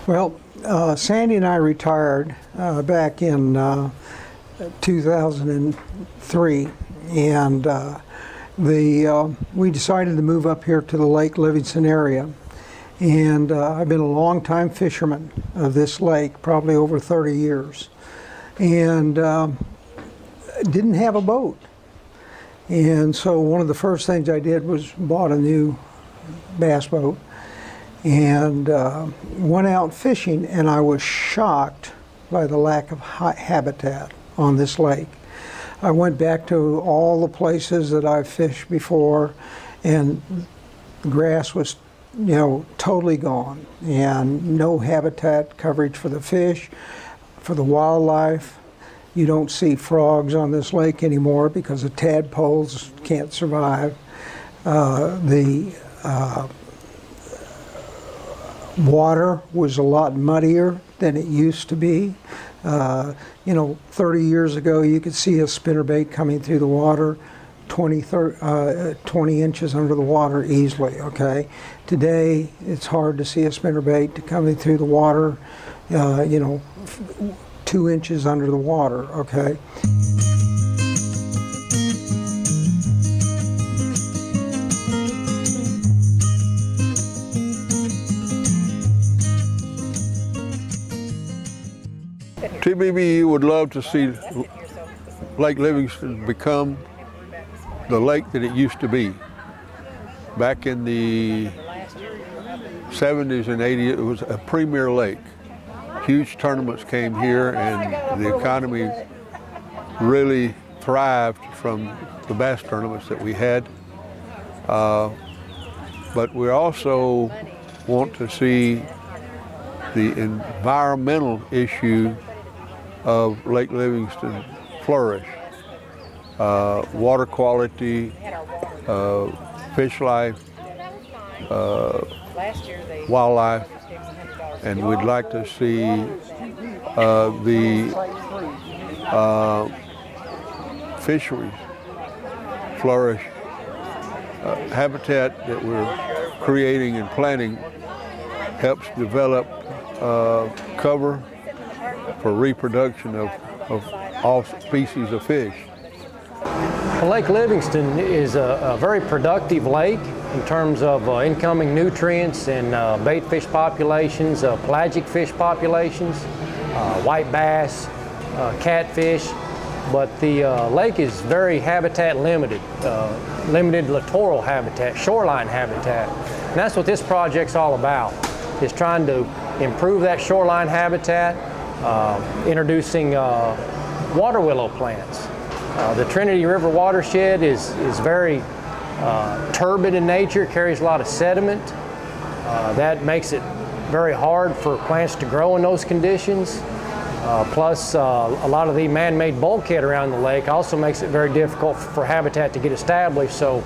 Well, Sandy and I retired back in 2003, and we decided to move up here to the Lake Livingston area. And I've been a long-time fisherman of this lake, probably over 30 years, and didn't have a boat. And so one of the first things I did was bought a new bass boat and went out fishing, and I was shocked by the lack of habitat on this lake. I went back to all the places that I've fished before, and the grass was, you know, totally gone, and no habitat coverage for the fish, for the wildlife. You don't see frogs on this lake anymore because the tadpoles can't survive. The water was a lot muddier than it used to be. You know, 30 years ago, you could see a spinnerbait coming through the water 20 inches under the water easily, okay? Today, it's hard to see a spinnerbait coming through the water, you know, 2 inches under the water, okay? TBBU would love to see Lake Livingston become the lake that it used to be. Back in the 70s and 80s, it was a premier lake. Huge tournaments came here, and the economy really thrived from the bass tournaments that we had. But we also want to see the environmental issue of Lake Livingston flourish. Water quality, fish life, wildlife, and we'd like to see the fisheries flourish. Habitat that we're creating and planting helps develop cover for reproduction of all species of fish. Well, Lake Livingston is a very productive lake in terms of incoming nutrients and bait fish populations, pelagic fish populations, white bass, catfish, but the lake is very habitat limited, limited littoral habitat, shoreline habitat. And that's what this project's all about, is trying to improve that shoreline habitat, introducing water willow plants. The Trinity River watershed is very turbid in nature, carries a lot of sediment. That makes it very hard for plants to grow in those conditions. Plus, a lot of the man-made bulkhead around the lake also makes it very difficult for habitat to get established. So,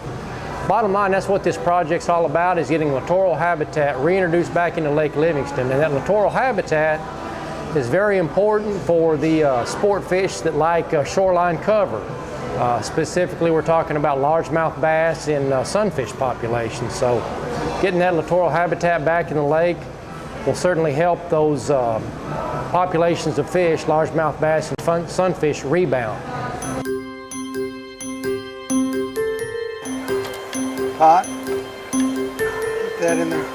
bottom line, that's what this project's all about, is getting littoral habitat reintroduced back into Lake Livingston. And that littoral habitat is very important for the sport fish that like shoreline cover. Specifically, we're talking about largemouth bass and sunfish populations. So getting that littoral habitat back in the lake will certainly help those populations of fish, largemouth bass and sunfish, rebound. Pot, put that in there.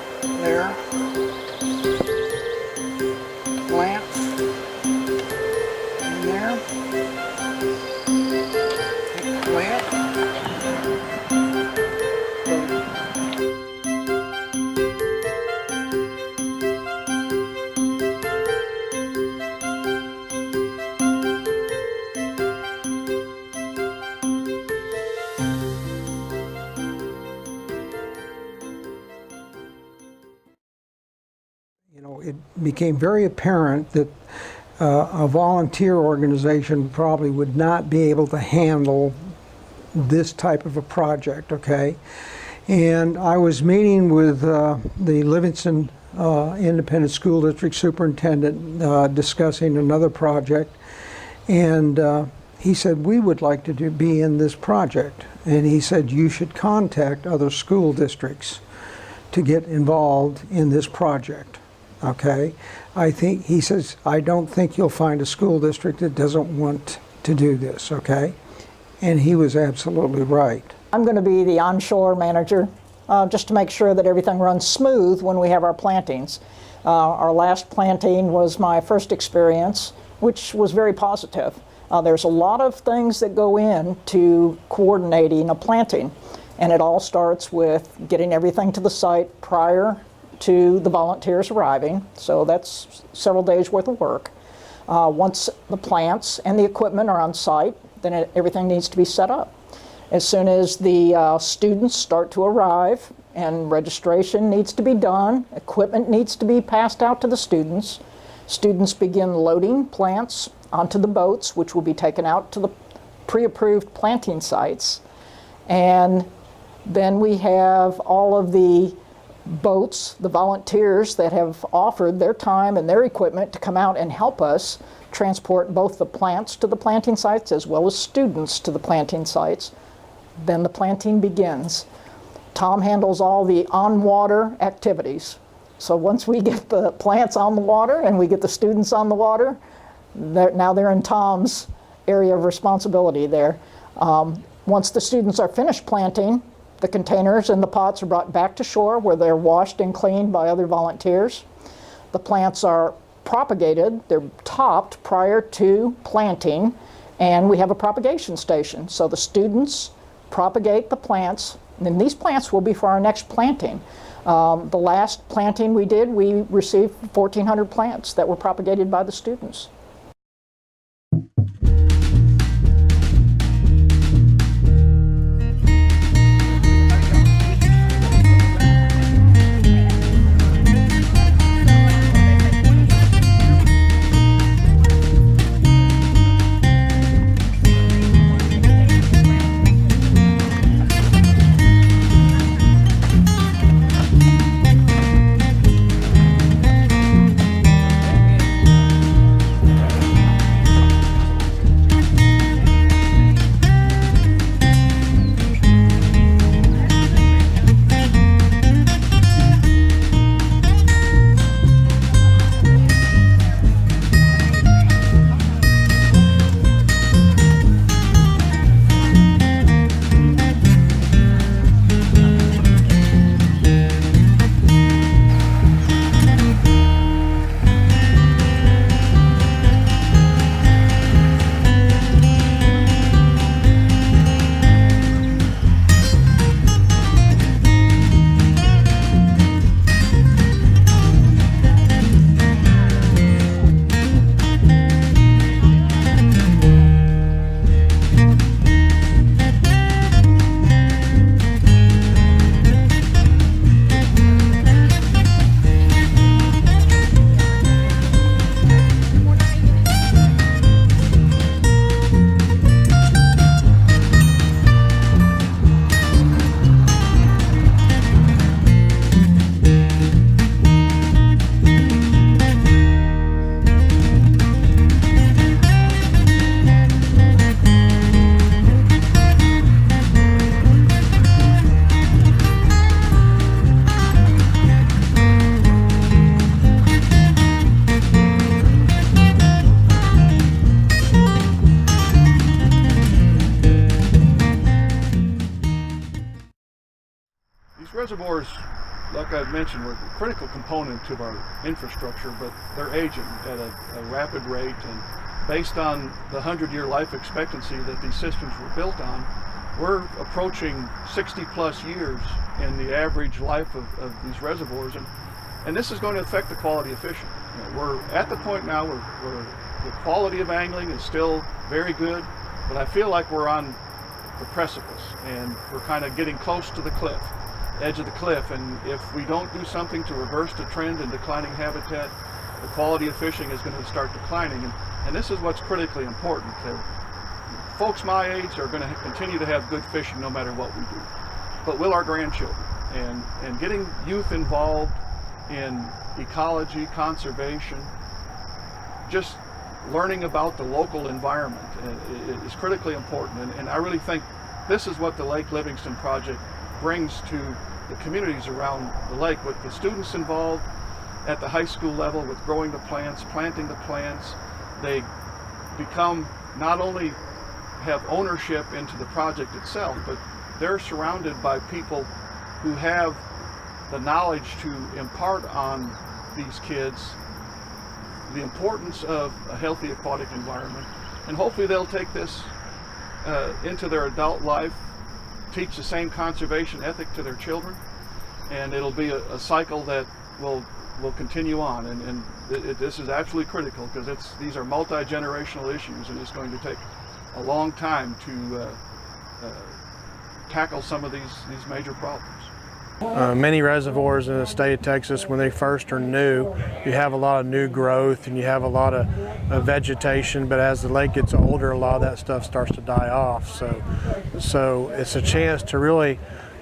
Plant in there. Take the plant. You know, it became very apparent that a volunteer organization probably would not be able to handle this type of a project, okay? And I was meeting with the Livingston Independent School District Superintendent discussing another project, and he said, we would like to be in this project. And he said, you should contact other school districts to get involved in this project. okay? He says, I don't think you'll find a school district that doesn't want to do this, okay? And he was absolutely right. I'm going to be the onshore manager, just to make sure that everything runs smooth when we have our plantings. Our last planting was my first experience, which was very positive. There's a lot of things that go into coordinating a planting, and it all starts with getting everything to the site prior to the volunteers arriving, so that's several days worth of work. Once the plants and the equipment are on site, then everything needs to be set up. As soon as the students start to arrive and registration needs to be done, equipment needs to be passed out to the students, students begin loading plants onto the boats, which will be taken out to the pre-approved planting sites. And then we have all of the boats, the volunteers that have offered their time and their equipment to come out and help us transport both the plants to the planting sites as well as students to the planting sites. Then the planting begins. Tom handles all the on-water activities. So once we get the plants on the water and we get the students on the water, now they're in Tom's area of responsibility there. Once the students are finished planting, the containers and the pots are brought back to shore where they're washed and cleaned by other volunteers. The plants are propagated, they're topped prior to planting, and we have a propagation station. So the students propagate the plants, and these plants will be for our next planting. The last planting we did, we received 1,400 plants that were propagated by the students. Reservoirs, like I've mentioned, were a critical component to our infrastructure, but they're aging at a rapid rate, and based on the 100-year life expectancy that these systems were built on, we're approaching 60 plus years in the average life of these reservoirs, and this is going to affect the quality of fishing. You know, we're at the point now where the quality of angling is still very good, but I feel like we're on the precipice and we're kind of getting close to the edge of the cliff, and if we don't do something to reverse the trend in declining habitat, the quality of fishing is going to start declining, and this is what's critically important. Folks my age are going to continue to have good fishing no matter what we do, but will our grandchildren? And getting youth involved in ecology, conservation, just learning about the local environment is critically important, and I really think this is what the Lake Livingston project brings to the communities around the lake, with the students involved, at the high school level with growing the plants, planting the plants. They become, not only have ownership into the project itself, but they're surrounded by people who have the knowledge to impart on these kids the importance of a healthy aquatic environment. And hopefully they'll take this into their adult life, teach the same conservation ethic to their children, and it'll be a cycle that will continue on. And this is absolutely critical, because these are multi-generational issues, and it's going to take a long time to tackle some of these major problems. Many reservoirs in the state of Texas, when they first are new, you have a lot of new growth and you have a lot of vegetation, but as the lake gets older, a lot of that stuff starts to die off. So it's a chance to really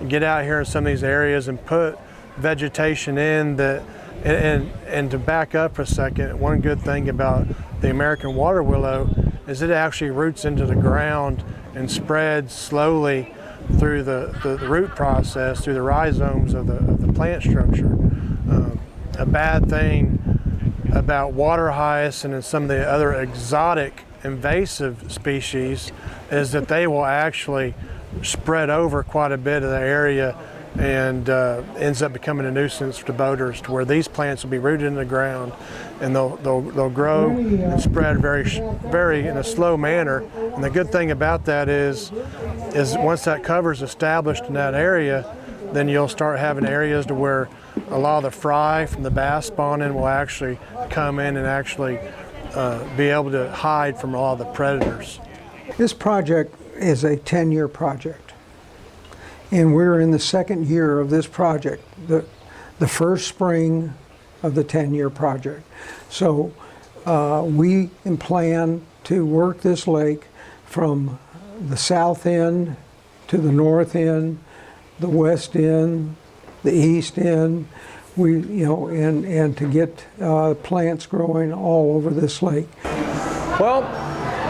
get out here in some of these areas and put vegetation in that. And to back up for a second, one good thing about the American water willow is it actually roots into the ground and spreads slowly through the root process, through the rhizomes of the plant structure. A bad thing about water hyacinth and some of the other exotic invasive species is that they will actually spread over quite a bit of the area, and ends up becoming a nuisance to boaters, to where these plants will be rooted in the ground and they'll grow and spread very in a slow manner. And the good thing about that is once that cover is established in that area, then you'll start having areas to where a lot of the fry from the bass spawning will actually come in and actually be able to hide from all the predators. This project is a 10-year project. And we're in the second year of this project, the first spring of the 10-year project. So we plan to work this lake from the south end to the north end, the west end, the east end, and to get plants growing all over this lake. Well,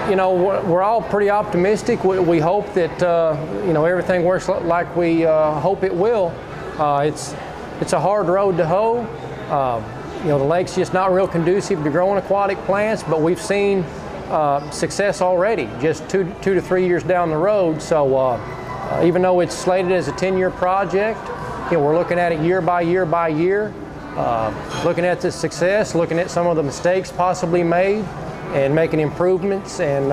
we're all pretty optimistic. We hope that everything works like we hope it will. It's a hard road to hoe. The lake's just not real conducive to growing aquatic plants, but we've seen success already, just two to 3 years down the road. So even though it's slated as a 10-year project, we're looking at it year by year by year, looking at the success, looking at some of the mistakes possibly made, and making improvements. And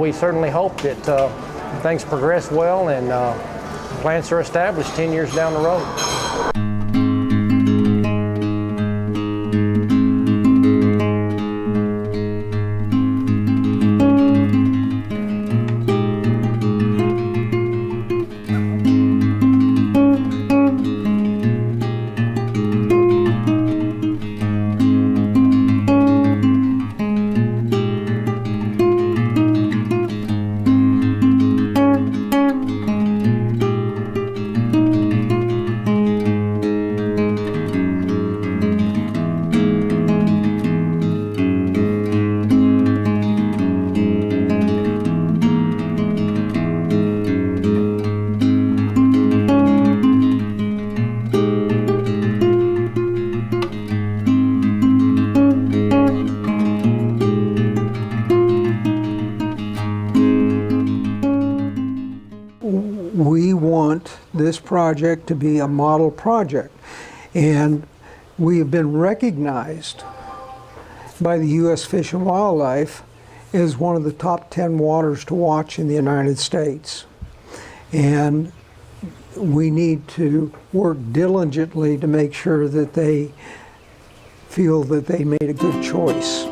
we certainly hope that things progress well and plants are established 10 years down the road. We want this project to be a model project, and we have been recognized by the U.S. Fish and Wildlife as one of the top 10 waters to watch in the United States. And we need to work diligently to make sure that they feel that they made a good choice.